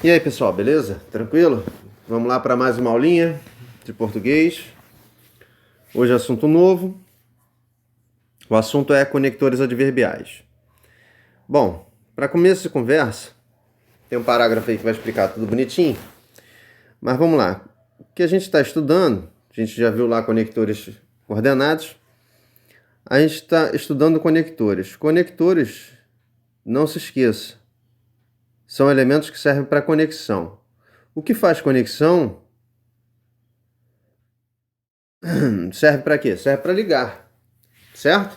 E aí, pessoal, beleza? Tranquilo? Vamos lá para mais uma aulinha de português. Hoje é assunto novo. O assunto é conectores adverbiais. Bom, para começo de conversa, tem um parágrafo aí que vai explicar tudo bonitinho. Mas vamos lá. O que a gente está estudando, a gente já viu lá conectores coordenados. A gente está estudando conectores. Conectores, não se esqueça, são elementos que servem para conexão. O que faz conexão serve para quê? Serve para ligar, certo?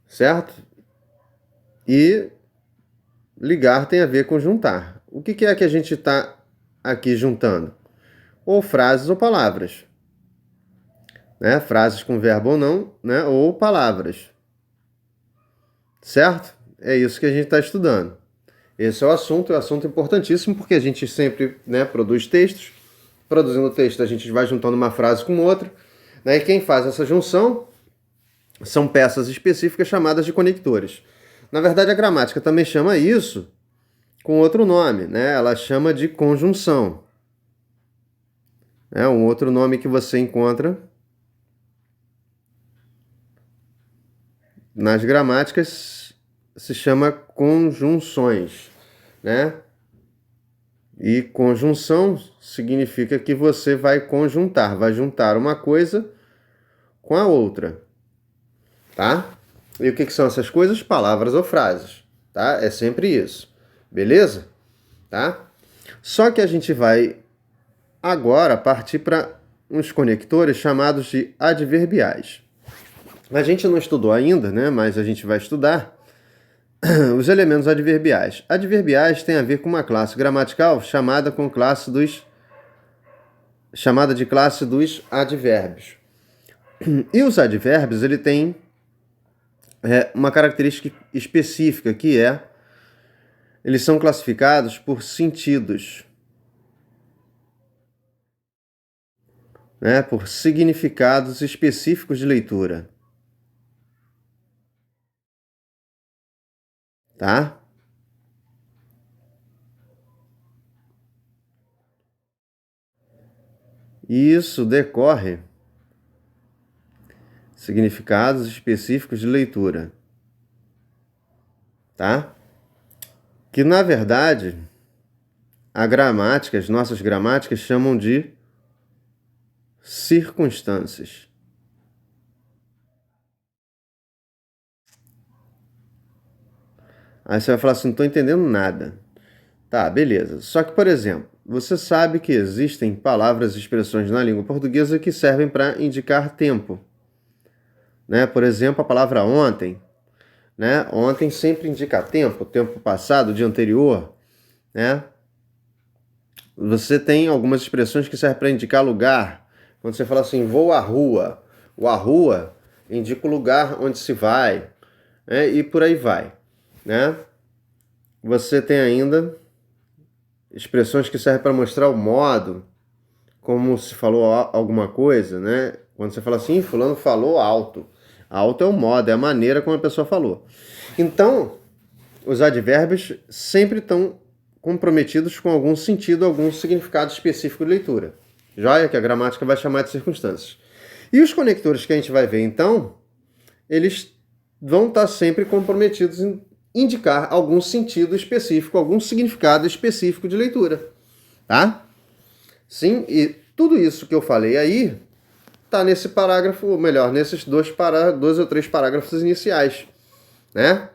Certo? E ligar tem a ver com juntar. O que é que a gente está aqui juntando? Ou frases ou palavras. Né? Frases com verbo ou não, né? Ou palavras. Certo? É isso que a gente está estudando. Esse é um assunto importantíssimo, porque a gente sempre, né, produz textos. Produzindo texto, a gente vai juntando uma frase com outra. Né? E quem faz essa junção são peças específicas chamadas de conectores. Na verdade, a gramática também chama isso com outro nome, né? Ela chama de conjunção. É um outro nome que você encontra nas gramáticas, se chama conjunções, né? E conjunção significa que você vai conjuntar, vai juntar uma coisa com a outra, tá? E o que são essas coisas? Palavras ou frases, tá? É sempre isso, beleza? Tá? Só que a gente vai agora partir para uns conectores chamados de adverbiais. A gente não estudou ainda, né? Mas a gente vai estudar os elementos adverbiais. Adverbiais tem a ver com uma classe gramatical chamada de classe dos advérbios. E os advérbios, ele tem uma característica específica, que é eles são classificados por sentidos, né? Por significados específicos de leitura. Tá? E isso decorre significados específicos de leitura, tá? Que na verdade a gramática, as nossas gramáticas chamam de circunstâncias. Aí você vai falar assim, não estou entendendo nada. Tá, beleza. Só que, por exemplo, você sabe que existem palavras e expressões na língua portuguesa que servem para indicar tempo. Né? Por exemplo, a palavra ontem. Né? Ontem sempre indica tempo passado, dia anterior. Né? Você tem algumas expressões que servem para indicar lugar. Quando você fala assim, vou à rua. O à rua indica o lugar onde se vai. Né? E por aí vai. Né? Você tem ainda expressões que servem para mostrar o modo, como se falou alguma coisa, né? Quando você fala assim, fulano falou alto. Alto é o modo, é a maneira como a pessoa falou. Então, os advérbios sempre estão comprometidos com algum sentido, algum significado específico de leitura. Joia, que a gramática vai chamar de circunstâncias. E os conectores que a gente vai ver, então, eles vão estar sempre comprometidos em indicar algum sentido específico, algum significado específico de leitura, tá? Sim, e tudo isso que eu falei aí tá nesse parágrafo, ou melhor, nesses dois ou três parágrafos iniciais, né?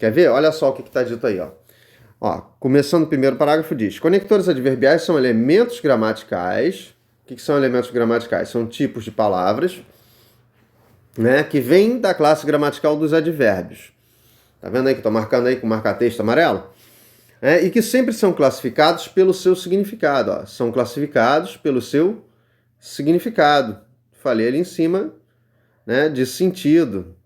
Quer ver? Olha só o que está dito aí, ó. Ó, começando o primeiro parágrafo, diz: conectores adverbiais são elementos gramaticais. O que são elementos gramaticais? São tipos de palavras, né, que vêm da classe gramatical dos advérbios. Tá vendo aí que estou marcando aí com marca-texto amarelo? E que sempre são classificados pelo seu significado. Ó. São classificados pelo seu significado. Falei ali em cima, né, de sentido.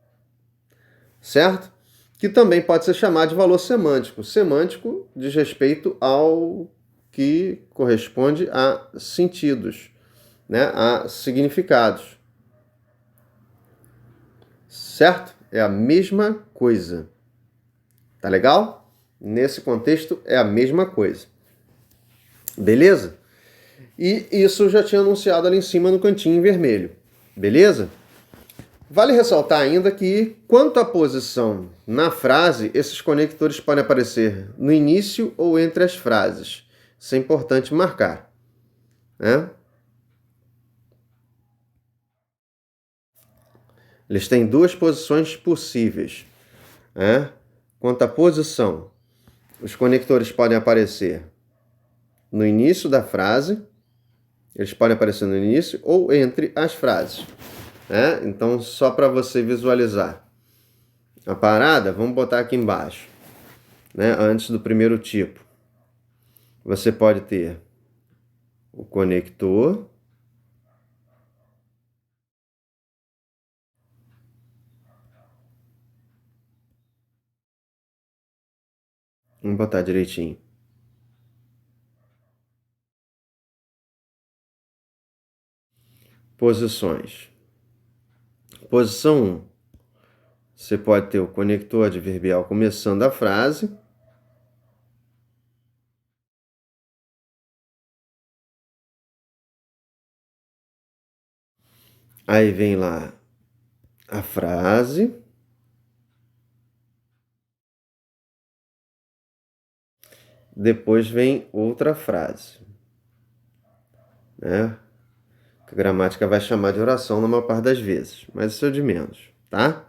Certo? Que também pode ser chamado de valor semântico. Semântico diz respeito ao que corresponde a sentidos, né, a significados. Certo? É a mesma coisa. Tá legal? Nesse contexto é a mesma coisa. Beleza? E isso eu já tinha anunciado ali em cima no cantinho em vermelho. Beleza? Vale ressaltar ainda que, quanto à posição na frase, esses conectores podem aparecer no início ou entre as frases. Isso é importante marcar, né? Eles têm duas posições possíveis, né? Quanto à posição, os conectores podem aparecer no início da frase, eles podem aparecer no início ou entre as frases, né? Então, só para você visualizar a parada, vamos botar aqui embaixo, né? Antes do primeiro tipo, você pode ter o conector, vamos botar direitinho. Posições. Posição 1. Você pode ter o conector adverbial começando a frase. Aí vem lá a frase. Depois vem outra frase, né? Que a gramática vai chamar de oração na maior parte das vezes, mas isso é de menos, tá?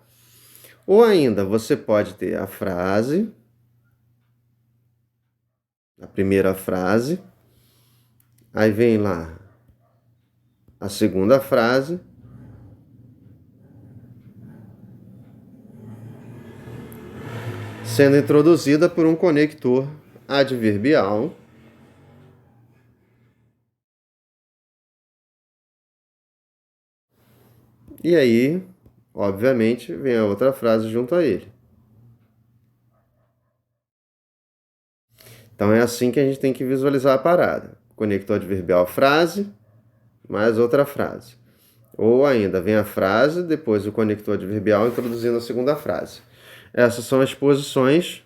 Ou ainda, você pode ter a frase, a primeira frase, aí vem lá a segunda frase, sendo introduzida por um conector adverbial. E aí, obviamente, vem a outra frase junto a ele. Então é assim que a gente tem que visualizar a parada. Conector adverbial frase, mais outra frase. Ou ainda, vem a frase, depois o conector adverbial introduzindo a segunda frase. Essas são as posições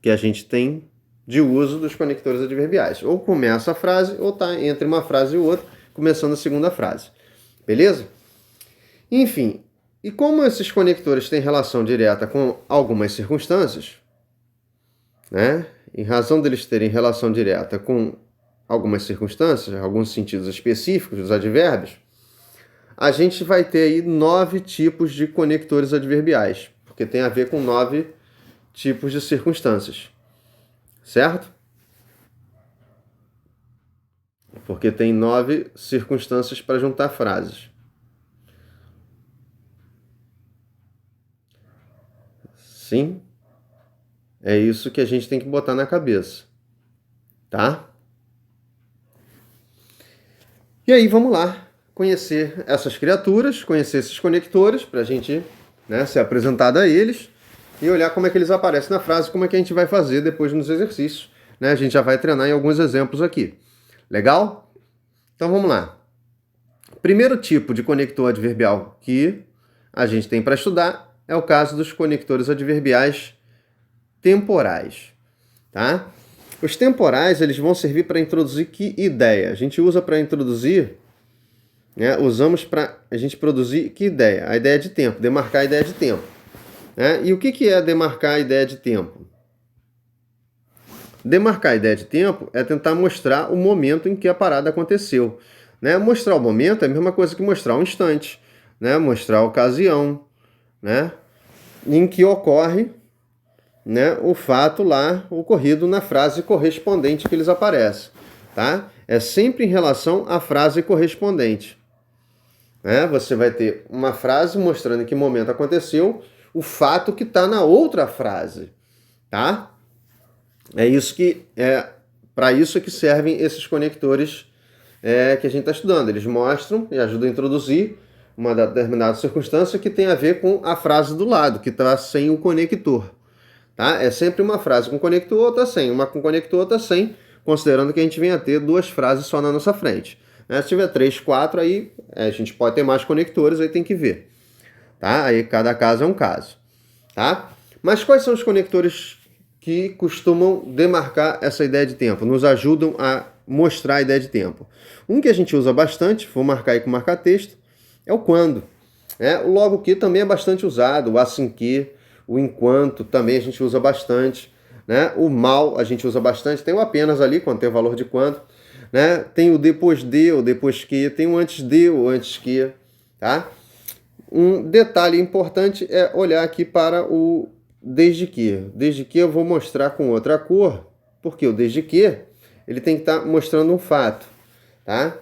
que a gente tem de uso dos conectores adverbiais. Ou começa a frase, ou está entre uma frase e outra, começando a segunda frase. Beleza? Enfim, e como esses conectores têm relação direta com algumas circunstâncias, né? Em razão deles terem relação direta com algumas circunstâncias, alguns sentidos específicos dos advérbios, a gente vai ter aí 9 tipos de conectores adverbiais, porque tem a ver com 9 tipos de circunstâncias, certo? Porque tem 9 circunstâncias para juntar frases. Sim? É isso que a gente tem que botar na cabeça, tá? E aí, vamos lá conhecer essas criaturas, conhecer esses conectores, para a gente, né, ser apresentado a eles e olhar como é que eles aparecem na frase, como é que a gente vai fazer depois nos exercícios. Né? A gente já vai treinar em alguns exemplos aqui. Legal? Então vamos lá. Primeiro tipo de conector adverbial que a gente tem para estudar é o caso dos conectores adverbiais temporais. Tá? Os temporais eles vão servir para introduzir que ideia? A gente usa para introduzir, né, usamos para a gente produzir que ideia? A ideia de tempo, demarcar a ideia de tempo. Né? E o que é demarcar a ideia de tempo? Demarcar a ideia de tempo é tentar mostrar o momento em que a parada aconteceu. Né? Mostrar o momento é a mesma coisa que mostrar um instante, né? Mostrar a ocasião, né? Em que ocorre, né, o fato lá ocorrido na frase correspondente que eles aparecem. Tá? É sempre em relação à frase correspondente. Né? Você vai ter uma frase mostrando em que momento aconteceu o fato que está na outra frase. Tá? É isso que para isso que servem esses conectores que a gente está estudando. Eles mostram e ajudam a introduzir uma determinada circunstância que tem a ver com a frase do lado, que está sem o conector. Tá? É sempre uma frase com conector, outra sem. Uma com conector, outra sem, considerando que a gente venha a ter 2 frases só na nossa frente. Né? Se tiver 3, 4, aí a gente pode ter mais conectores, aí tem que ver. Tá? Aí cada caso é um caso. Tá? Mas quais são os conectores que costumam demarcar essa ideia de tempo, nos ajudam a mostrar a ideia de tempo. Um que a gente usa bastante, vou marcar aí com marca-texto, é o quando. O logo que também é bastante usado, o assim que, o enquanto também a gente usa bastante. O mal a gente usa bastante, tem o apenas ali, quando tem o valor de quando. Tem o depois de, o depois que, tem o antes de, o antes que. Tá? Um detalhe importante é olhar aqui para o desde que. Desde que eu vou mostrar com outra cor, porque o desde que ele tem que estar mostrando um fato, tá?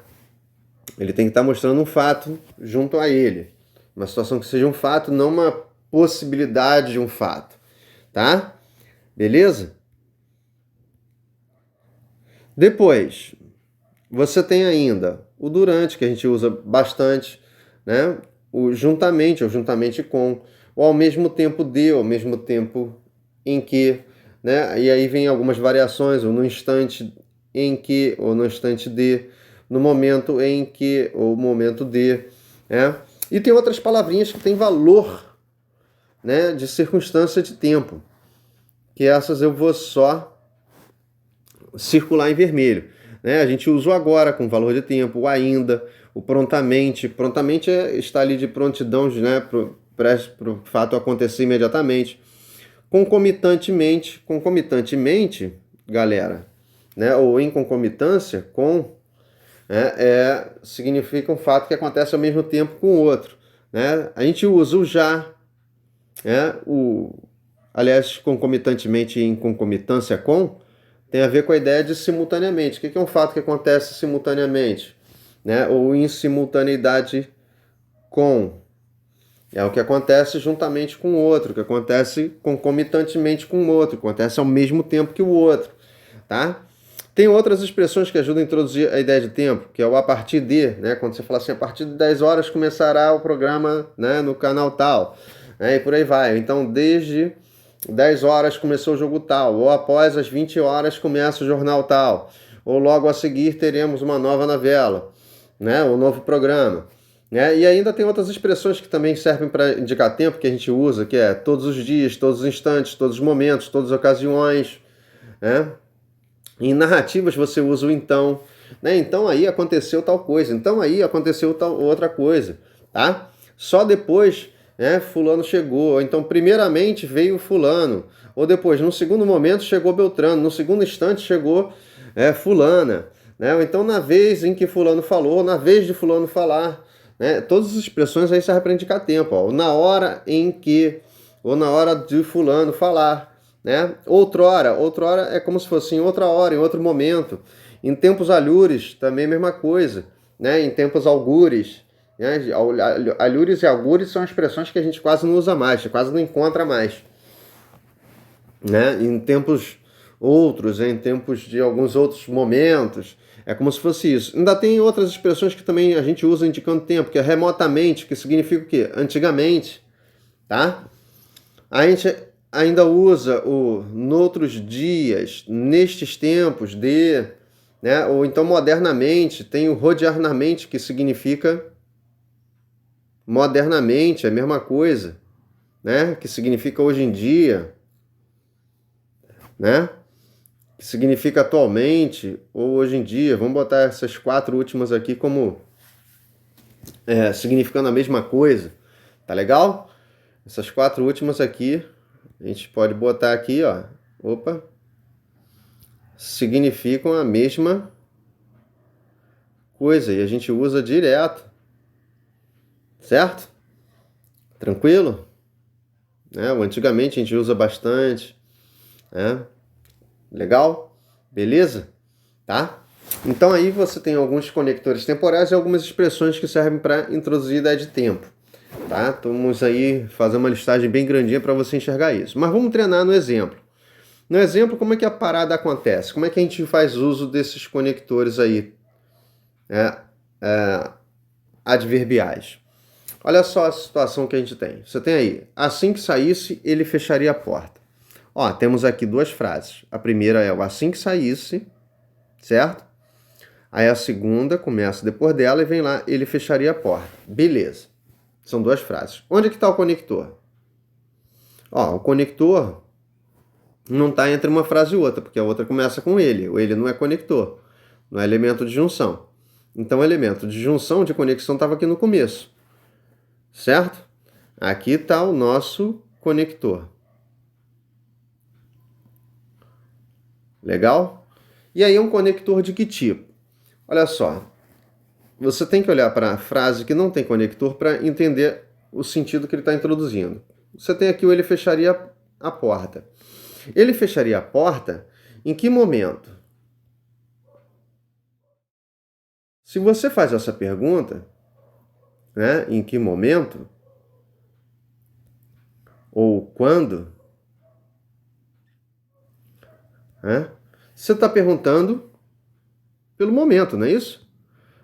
Ele tem que estar mostrando um fato junto a ele. Uma situação que seja um fato, não uma possibilidade de um fato, tá? Beleza? Depois, você tem ainda o durante, que a gente usa bastante, o juntamente, ou juntamente com, ou ao mesmo tempo de, ou ao mesmo tempo em que, E aí vem algumas variações, ou no instante em que, ou no instante de, no momento em que, ou momento de, E tem outras palavrinhas que têm valor, de circunstância de tempo, que essas eu vou só circular em vermelho. A gente usa o agora com valor de tempo, o ainda, o prontamente. Prontamente está ali de prontidão, para o fato acontecer imediatamente. Concomitantemente, galera, ou em concomitância com, significa um fato que acontece ao mesmo tempo com o outro. A gente usa o já, aliás, concomitantemente e em concomitância com, tem a ver com a ideia de simultaneamente. O que é um fato que acontece simultaneamente? Ou em simultaneidade com. É o que acontece juntamente com o outro, que acontece concomitantemente com o outro, que acontece ao mesmo tempo que o outro. Tá? Tem outras expressões que ajudam a introduzir a ideia de tempo, que é o a partir de, quando você fala assim, a partir de 10 horas começará o programa, no canal tal, e por aí vai. Então, desde 10 horas começou o jogo tal, ou após as 20 horas começa o jornal tal, ou logo a seguir teremos uma nova novela, um novo programa. E ainda tem outras expressões que também servem para indicar tempo, que a gente usa, que é todos os dias, todos os instantes, todos os momentos, todas as ocasiões. Em narrativas você usa o então. Então aí aconteceu tal coisa, então aí aconteceu tal outra coisa. Tá? Só depois, fulano chegou, ou então primeiramente veio fulano, ou depois, no segundo momento chegou Beltrano, no segundo instante chegou fulana. Ou então na vez em que fulano falou, na vez de fulano falar. Todas as expressões aí servem para indicar tempo. Ou na hora em que, ou na hora de fulano falar. Outrora é como se fosse em outra hora, em outro momento. Em tempos alhures, também a mesma coisa. Em tempos algures. Alhures e algures são expressões que a gente quase não usa mais, quase não encontra mais. Em tempos outros, em tempos de alguns outros momentos. É como se fosse isso. Ainda tem outras expressões que também a gente usa indicando tempo, que é remotamente, que significa o quê? Antigamente, tá? A gente ainda usa o noutros dias, nestes tempos de, ou então modernamente, tem o rodearmente, que significa modernamente, é a mesma coisa, que significa hoje em dia, que significa atualmente ou hoje em dia. Vamos botar essas 4 últimas aqui como significando a mesma coisa. Tá legal? Essas 4 últimas aqui, a gente pode botar aqui, ó. Opa. Significam a mesma coisa e a gente usa direto. Certo? Tranquilo? O antigamente a gente usa bastante. Legal? Beleza? Tá? Então aí você tem alguns conectores temporais e algumas expressões que servem para introduzir a ideia de tempo. Tá? Vamos aí fazer uma listagem bem grandinha para você enxergar isso. Mas vamos treinar no exemplo. No exemplo, como é que a parada acontece? Como é que a gente faz uso desses conectores aí adverbiais? Olha só a situação que a gente tem. Você tem aí, assim que saísse, ele fecharia a porta. Temos aqui 2 frases. A primeira é o assim que saísse, certo? Aí a segunda começa depois dela e vem lá, ele fecharia a porta. Beleza. São 2 frases. Onde é que está o conector? O conector não está entre uma frase e outra, porque a outra começa com ele. O ele não é conector, não é elemento de junção. Então, o elemento de junção, de conexão, estava aqui no começo, certo? Aqui está o nosso conector. Legal? E aí é um conector de que tipo? Olha só, você tem que olhar para a frase que não tem conector para entender o sentido que ele está introduzindo. Você tem aqui o ele fecharia a porta. Ele fecharia a porta em que momento? Se você faz essa pergunta, né, em que momento ou quando, né, você está perguntando pelo momento, não é isso?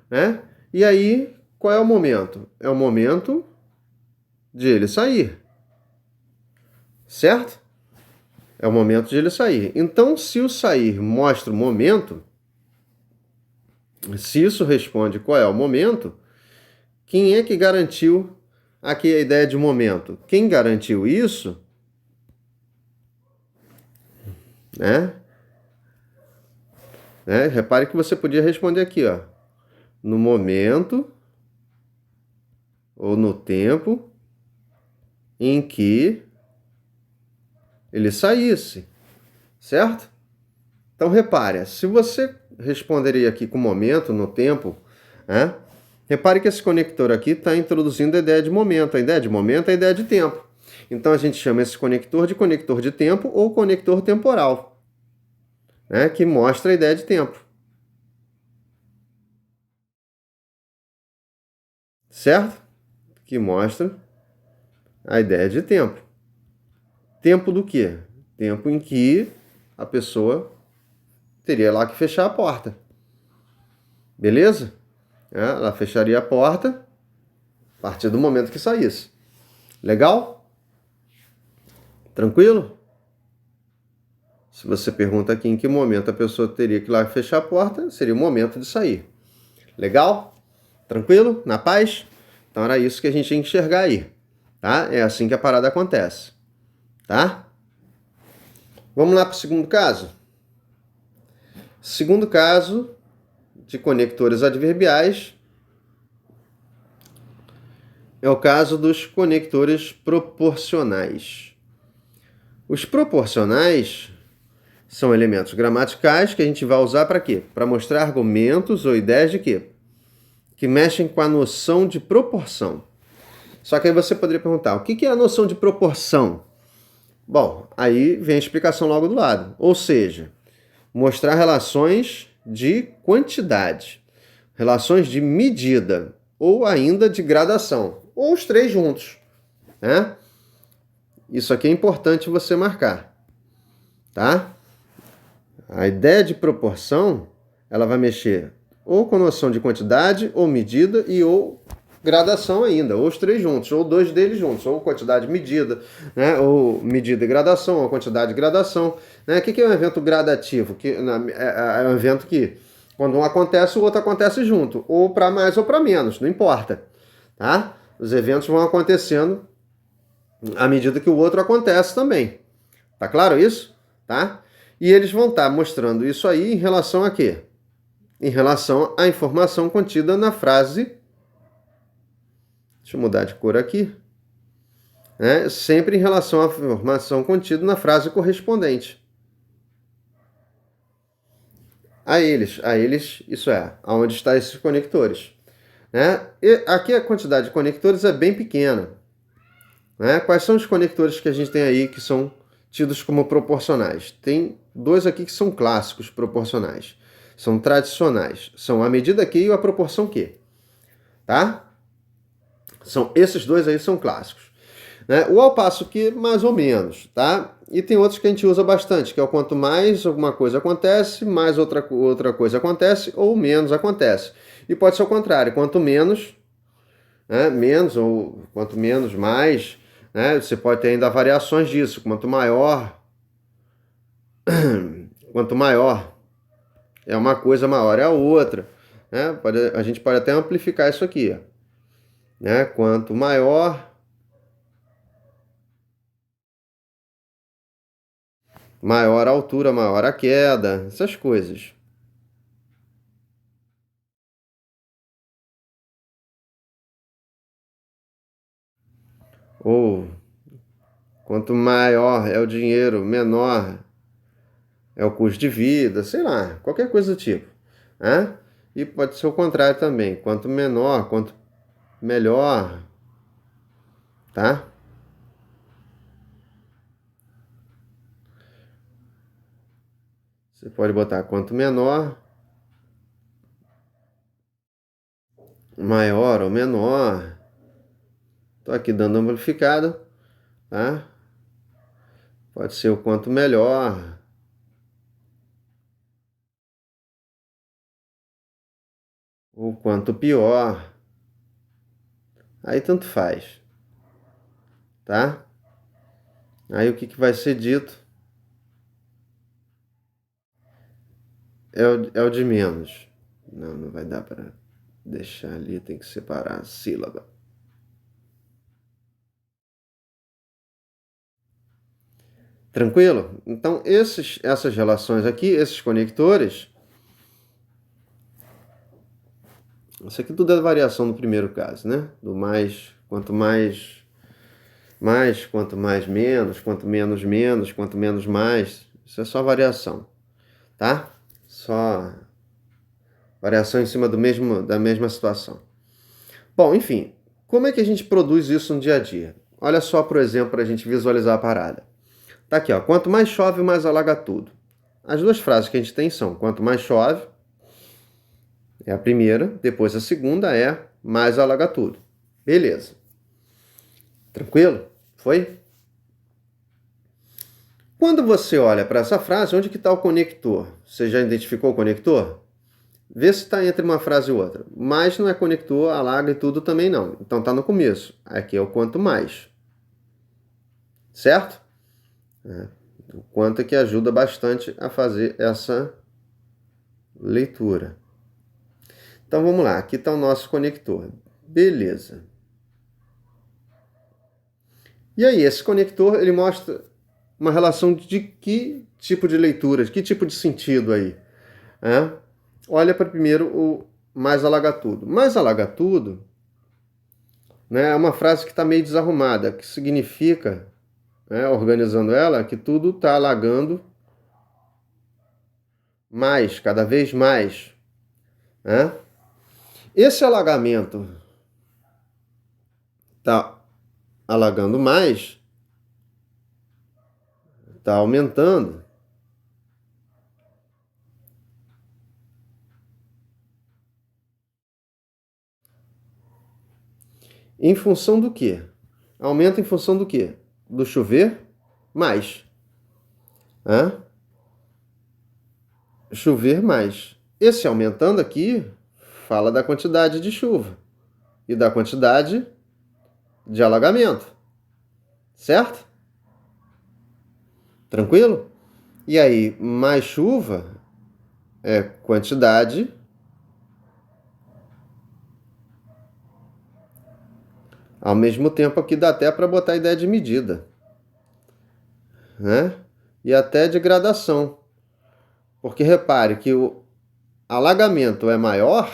Né? E aí, qual é o momento? É o momento de ele sair, certo? É o momento de ele sair. Então, se o sair mostra o momento, se isso responde qual é o momento, quem é que garantiu aqui a ideia de momento? Quem garantiu isso, né? Repare que você podia responder aqui, ó, no momento ou no tempo em que ele saísse, certo? Então repare, se você responderia aqui com momento, no tempo, né? Repare que esse conector aqui está introduzindo a ideia de momento. A ideia de momento é a ideia de tempo. Então a gente chama esse conector de tempo ou conector temporal, né? Que mostra a ideia de tempo. Certo? Que mostra a ideia de tempo. Tempo do quê? Tempo em que a pessoa teria lá que fechar a porta. Beleza? Ela fecharia a porta a partir do momento que saísse. Legal? Tranquilo? Se você pergunta aqui em que momento a pessoa teria que ir lá fechar a porta, seria o momento de sair. Legal? Tranquilo? Na paz? Então era isso que a gente tinha que enxergar aí. Tá? É assim que a parada acontece. Tá? Vamos lá para o segundo caso? Segundo caso de conectores adverbiais é o caso dos conectores proporcionais. Os proporcionais são elementos gramaticais que a gente vai usar para quê? Para mostrar argumentos ou ideias de quê? Que mexem com a noção de proporção. Só que aí você poderia perguntar, o que é a noção de proporção? Bom, aí vem a explicação logo do lado. Ou seja, mostrar relações de quantidade, relações de medida, ou ainda de gradação, ou os três juntos, né? Isso aqui é importante você marcar, tá? A ideia de proporção, ela vai mexer ou com noção de quantidade, ou medida, e ou gradação ainda, ou os três juntos, ou dois deles juntos, ou quantidade e medida, né? Ou medida e gradação, ou quantidade e gradação. Né? O que é um evento gradativo? É um evento que, quando um acontece, o outro acontece junto, ou para mais ou para menos, não importa. Tá? Os eventos vão acontecendo à medida que o outro acontece também. Tá claro isso? Tá? E eles vão estar mostrando isso aí em relação a quê? Em relação à informação contida na frase. Deixa eu mudar de cor aqui. Sempre em relação à informação contida na frase correspondente. A eles, isso é, aonde estão esses conectores. E aqui a quantidade de conectores é bem pequena. Quais são os conectores que a gente tem aí que são tidos como proporcionais? Tem dois aqui que são clássicos proporcionais. São tradicionais. São a medida Q e a proporção Q. Tá? Esses dois aí são clássicos. O ao passo que, mais ou menos, tá? E tem outros que a gente usa bastante, que é o quanto mais alguma coisa acontece, mais outra coisa acontece, ou menos acontece. E pode ser o contrário, quanto menos, menos, ou quanto menos, mais, você pode ter ainda variações disso, quanto maior é uma coisa, maior é a outra. A gente pode até amplificar isso aqui. Quanto maior Maior a altura, maior a queda, essas coisas. Ou quanto maior é o dinheiro, menor é o custo de vida, sei lá, qualquer coisa do tipo. Né? E pode ser o contrário também. Quanto menor, quanto melhor, tá? Você pode botar quanto menor, maior ou menor. Estou aqui dando amplificado, tá? Pode ser o quanto melhor, ou quanto pior. Aí tanto faz, tá? Aí o que vai ser dito é o de menos. Não vai dar para deixar ali, tem que separar a sílaba. Tranquilo? Então, essas relações aqui, esses conectores, isso aqui tudo é variação do primeiro caso, né? Do mais, quanto mais, quanto mais menos, quanto menos menos, quanto menos mais. Isso é só variação, tá? Só variação em cima da mesma situação. Bom, enfim, como é que a gente produz isso no dia a dia? Olha só, por exemplo, para a gente visualizar a parada. Tá aqui, ó. Quanto mais chove, mais alaga tudo. As duas frases que a gente tem são: quanto mais chove, é a primeira, depois a segunda é mais alaga tudo. Beleza. Tranquilo? Foi? Quando você olha para essa frase, onde que está o conector? Você já identificou o conector? Vê se está entre uma frase e outra. Mais não é conector, alaga e tudo também não. Então está no começo. Aqui é o quanto mais. Certo? O quanto é que ajuda bastante a fazer essa leitura. Então vamos lá, aqui está o nosso conector. Beleza. E aí, esse conector, ele mostra uma relação de que tipo de leitura, de que tipo de sentido aí? Olha para primeiro o mais alaga tudo. Mais alaga tudo, né, é uma frase que está meio desarrumada, que significa, né, organizando ela, que tudo está alagando mais, cada vez mais. Né? Esse alagamento está alagando mais, está aumentando. Em função do quê? Aumenta em função do quê? Do chover mais. Chover mais. Esse aumentando aqui fala da quantidade de chuva e da quantidade de alagamento. Certo? Tranquilo? E aí, mais chuva é quantidade ao mesmo tempo aqui dá até para botar a ideia de medida, né? E até de gradação. Porque repare que o alagamento é maior,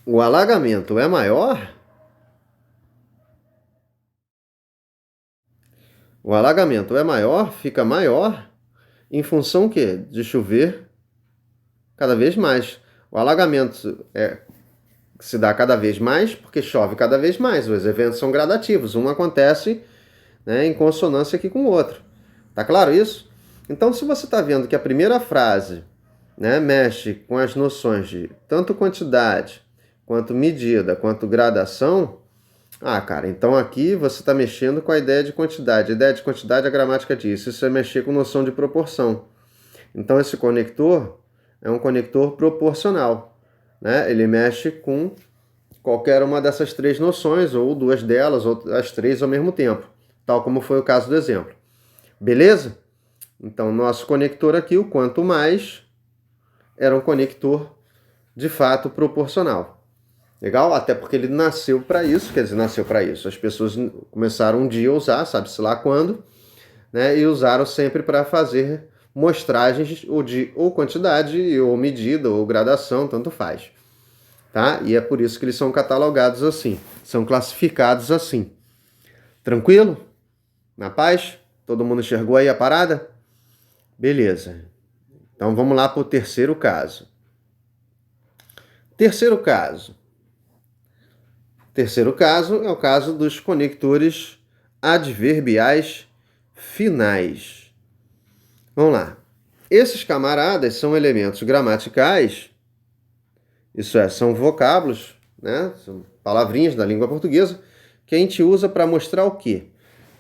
o alagamento é maior, o alagamento é maior, fica maior em função quê? De chover cada vez mais. O alagamento se dá cada vez mais porque chove cada vez mais. Os eventos são gradativos, um acontece, né, em consonância aqui com o outro. Tá claro isso? Então, se você está vendo que a primeira frase, né, mexe com as noções de tanto quantidade, quanto medida, quanto gradação, cara, então aqui você está mexendo com a ideia de quantidade. A ideia de quantidade, a gramática diz, isso é mexer com noção de proporção. Então, esse conector é um conector proporcional. Né? Ele mexe com qualquer uma dessas três noções, ou duas delas, ou as três ao mesmo tempo, tal como foi o caso do exemplo. Beleza? Então, nosso conector aqui, o quanto mais, era um conector de fato proporcional. Legal? Até porque ele nasceu para isso, quer dizer, nasceu para isso. As pessoas começaram um dia a usar, sabe-se lá quando, né? E usaram sempre para fazer mostragens ou quantidade, ou medida, ou gradação, tanto faz. Tá? E é por isso que eles são catalogados assim, são classificados assim. Tranquilo? Na paz? Todo mundo enxergou aí a parada? Beleza. Então vamos lá para o terceiro caso. Terceiro caso. Terceiro caso é o caso dos conectores adverbiais finais. Vamos lá. Esses camaradas são elementos gramaticais, isso é, são vocábulos, né? São palavrinhas da língua portuguesa que a gente usa para mostrar o quê?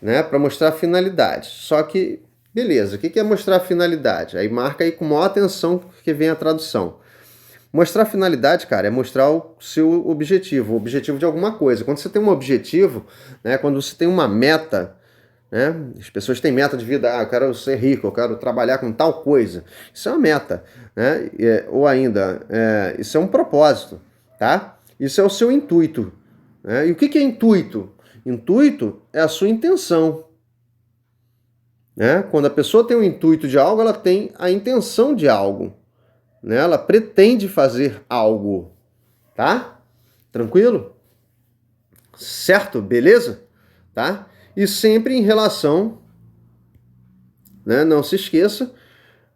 Né? Para mostrar finalidade. Só que, beleza, o que é mostrar finalidade? Aí marca aí com maior atenção que vem a tradução. Mostrar finalidade, cara, é mostrar o seu objetivo, o objetivo de alguma coisa. Quando você tem um objetivo, né, quando você tem uma meta, né, as pessoas têm meta de vida, eu quero ser rico, eu quero trabalhar com tal coisa. Isso é uma meta, né? Ou ainda, isso é um propósito, tá? Isso é o seu intuito. Né? E o que é intuito? Intuito é a sua intenção. Né? Quando a pessoa tem o intuito de algo, ela tem a intenção de algo. Né? Ela pretende fazer algo, tá? Tranquilo? Certo? Beleza? Tá? E sempre em relação, né? Não se esqueça,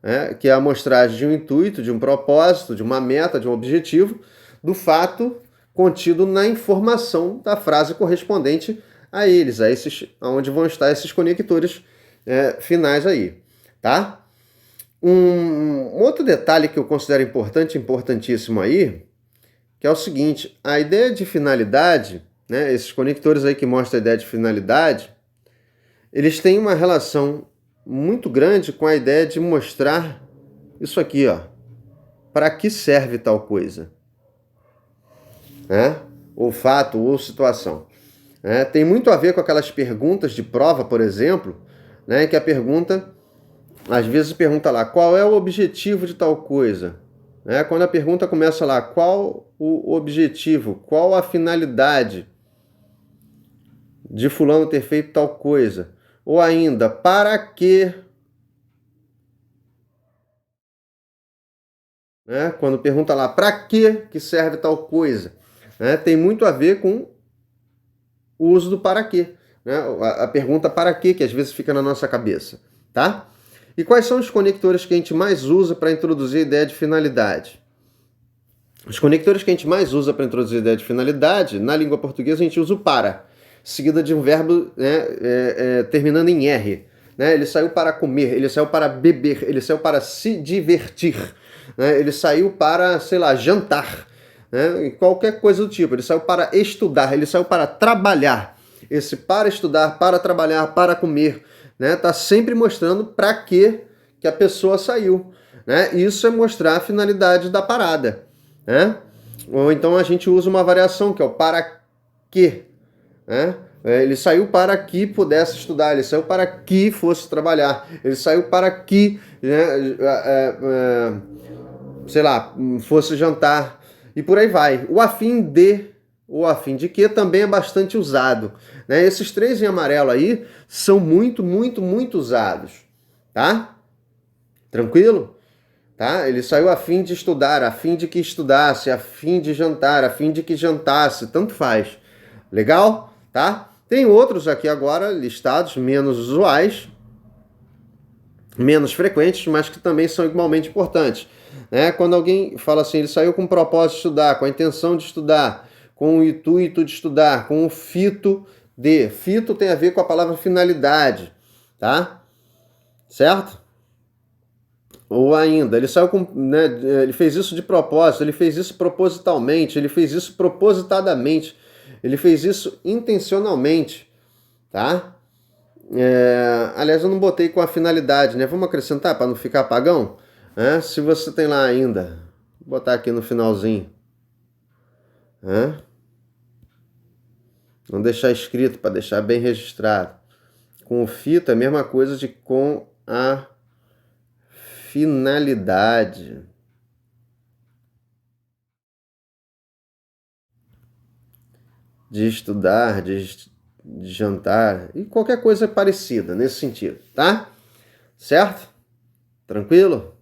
né? Que é a amostragem de um intuito, de um propósito, de uma meta, de um objetivo, do fato contido na informação da frase correspondente a eles, a esses, onde vão estar esses conectores finais aí, tá? Um outro detalhe que eu considero importante, importantíssimo aí, que é o seguinte, a ideia de finalidade, né, esses conectores aí que mostram a ideia de finalidade, eles têm uma relação muito grande com a ideia de mostrar isso aqui, ó, para que serve tal coisa, né? Ou fato, ou situação. Tem muito a ver com aquelas perguntas de prova, por exemplo, né, que a pergunta, às vezes pergunta lá, qual é o objetivo de tal coisa? Quando a pergunta começa lá, qual o objetivo, qual a finalidade de fulano ter feito tal coisa? Ou ainda, para que? Quando pergunta lá, para que serve tal coisa? Tem muito a ver com o uso do para quê. A pergunta para quê, que às vezes fica na nossa cabeça. Tá? E quais são os conectores que a gente mais usa para introduzir a ideia de finalidade? Os conectores que a gente mais usa para introduzir a ideia de finalidade, na língua portuguesa a gente usa o para, seguida de um verbo, né, terminando em R. Né? Ele saiu para comer, ele saiu para beber, ele saiu para se divertir, né? Ele saiu para, sei lá, jantar, né? Qualquer coisa do tipo. Ele saiu para estudar, ele saiu para trabalhar. Esse para estudar, para trabalhar, para comer, né? Tá sempre mostrando para que a pessoa saiu. Né? Isso é mostrar a finalidade da parada. Né? Ou então a gente usa uma variação, que é o para que. Né? Ele saiu para que pudesse estudar, ele saiu para que fosse trabalhar, ele saiu para que, né, sei lá, fosse jantar, e por aí vai. O a fim de que também é bastante usado. Né? Esses três em amarelo aí são muito, muito, muito usados. Tá? Tranquilo? Tá? Ele saiu a fim de estudar, a fim de que estudasse, a fim de jantar, a fim de que jantasse, tanto faz. Legal? Tá? Tem outros aqui agora listados, menos usuais, menos frequentes, mas que também são igualmente importantes. Quando alguém fala assim, ele saiu com o propósito de estudar, com a intenção de estudar, com o intuito de estudar, com o fito de. Fito tem a ver com a palavra finalidade, tá? Certo? Ou ainda, ele saiu com, né, ele fez isso de propósito, ele fez isso propositalmente, ele fez isso propositadamente, ele fez isso intencionalmente, tá? Aliás, eu não botei com a finalidade, né? Vamos acrescentar para não ficar apagão? Se você tem lá ainda, vou botar aqui no finalzinho. Não deixar escrito, para deixar bem registrado. Com o fito é a mesma coisa de com a finalidade. de estudar, de jantar e qualquer coisa parecida nesse sentido, tá? Certo? Tranquilo?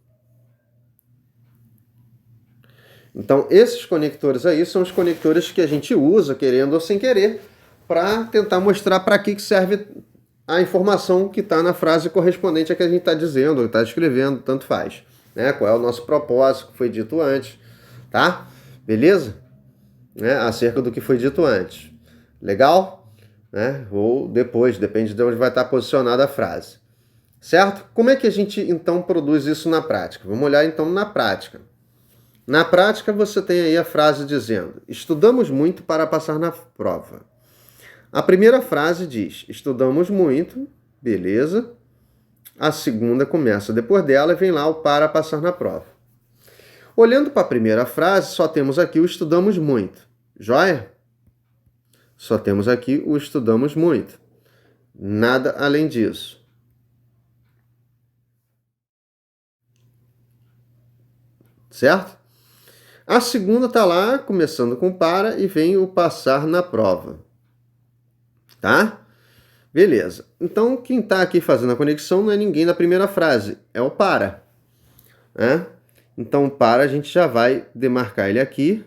Então, esses conectores aí são os conectores que a gente usa, querendo ou sem querer, para tentar mostrar para que serve a informação que está na frase correspondente à que a gente está dizendo, ou está escrevendo, tanto faz. Né? Qual é o nosso propósito, que foi dito antes, tá? Beleza? Né? Acerca do que foi dito antes. Legal? Né? Ou depois, depende de onde vai estar posicionada a frase. Certo? Como é que a gente, então, produz isso na prática? Vamos olhar, então, na prática. Na prática, você tem aí a frase dizendo: estudamos muito para passar na prova. A primeira frase diz: estudamos muito, beleza. A segunda começa depois dela e vem lá o para passar na prova. Olhando para a primeira frase, só temos aqui o estudamos muito. Joia? Só temos aqui o estudamos muito. Nada além disso. Certo? A segunda está lá, começando com para, e vem o passar na prova. Tá? Beleza. Então, quem está aqui fazendo a conexão não é ninguém na primeira frase, é o para. Né? Então, para, a gente já vai demarcar ele aqui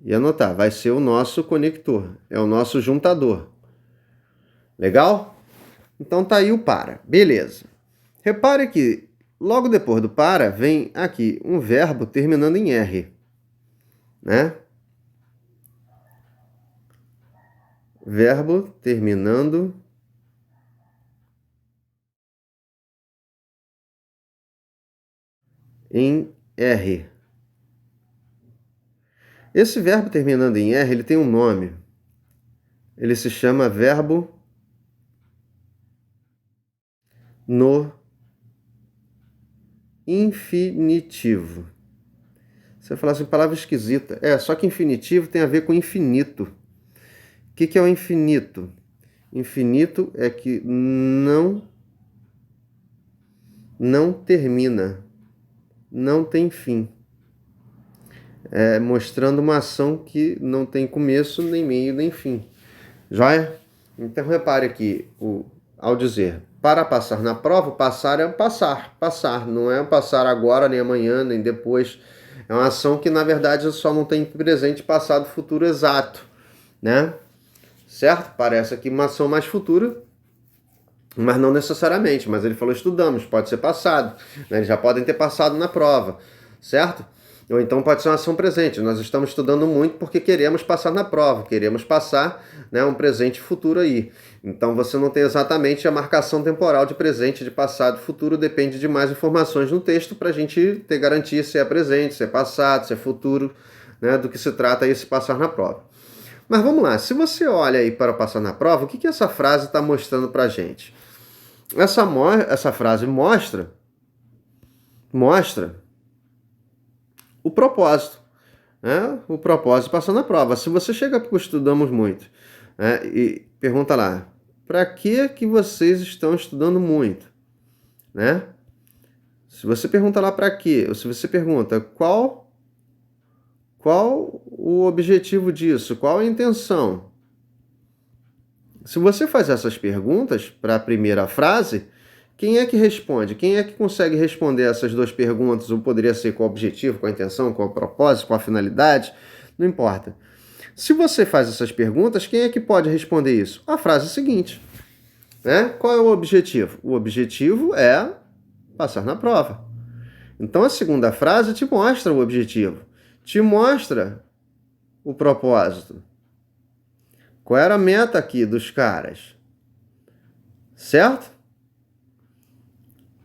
e anotar. Vai ser o nosso conector, é o nosso juntador. Legal? Então, tá aí o para. Beleza. Repare que logo depois do para vem aqui um verbo terminando em R. Né? Verbo terminando em R. Esse verbo terminando em R, ele tem um nome. Ele se chama verbo no infinitivo. Você vai falar assim, palavra esquisita. Só que infinitivo tem a ver com infinito. O que é o infinito? Infinito é que não termina, não tem fim. Mostrando uma ação que não tem começo, nem meio, nem fim. Joia? Então repare aqui, ao dizer para passar na prova, passar é passar. Não é passar agora, nem amanhã, nem depois. É uma ação que, na verdade, só não tem presente, passado, futuro exato. Né? Certo? Parece aqui uma ação mais futura, mas não necessariamente. Mas ele falou estudamos, pode ser passado. Né? Eles já podem ter passado na prova. Certo? Ou então pode ser uma ação presente. Nós estamos estudando muito porque queremos passar na prova, queremos passar, né, um presente e futuro aí. Então você não tem exatamente a marcação temporal de presente, de passado e futuro, depende de mais informações no texto para a gente ter garantia se é presente, se é passado, se é futuro, né, do que se trata aí se passar na prova. Mas vamos lá, se você olha aí para passar na prova, o que essa frase está mostrando para a gente? Essa frase mostra o propósito, né? O propósito de passar na prova. Se você chega para o estudamos muito, né, e pergunta lá, para que vocês estão estudando muito? Né? Se você pergunta lá para quê, ou se você pergunta qual o objetivo disso, qual a intenção? Se você faz essas perguntas para a primeira frase, quem é que responde? Quem é que consegue responder essas duas perguntas? Ou poderia ser qual o objetivo, qual a intenção, qual o propósito, qual a finalidade? Não importa. Se você faz essas perguntas, quem é que pode responder isso? A frase seguinte. Né? Qual é o objetivo? O objetivo é passar na prova. Então a segunda frase te mostra o objetivo, te mostra o propósito. Qual era a meta aqui dos caras? Certo?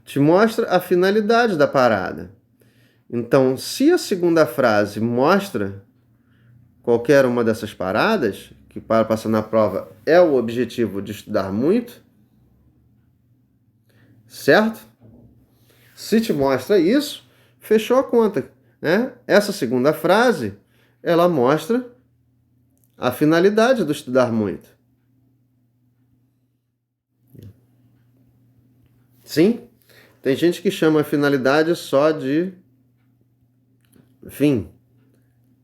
Te mostra a finalidade da parada. Então, se a segunda frase mostra qualquer uma dessas paradas, que para passar na prova é o objetivo de estudar muito, certo? Se te mostra isso, fechou a conta, né? Essa segunda frase, ela mostra a finalidade do estudar muito. Sim? Tem gente que chama a finalidade só de fim.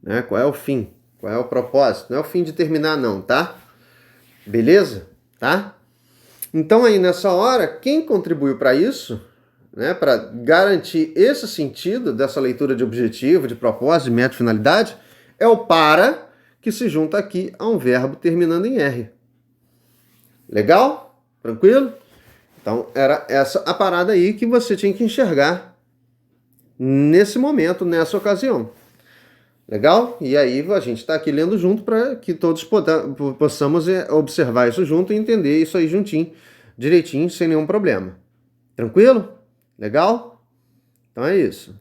Né? Qual é o fim? Qual é o propósito? Não é o fim de terminar não, tá? Beleza? Tá? Então aí nessa hora, quem contribuiu para isso, né, para garantir esse sentido dessa leitura de objetivo, de propósito, de meta, finalidade, é o para, que se junta aqui a um verbo terminando em R. Legal? Tranquilo? Então era essa a parada aí que você tinha que enxergar nesse momento, nessa ocasião. Legal? E aí a gente está aqui lendo junto para que todos possamos observar isso junto e entender isso aí juntinho, direitinho, sem nenhum problema. Tranquilo? Legal? Então é isso.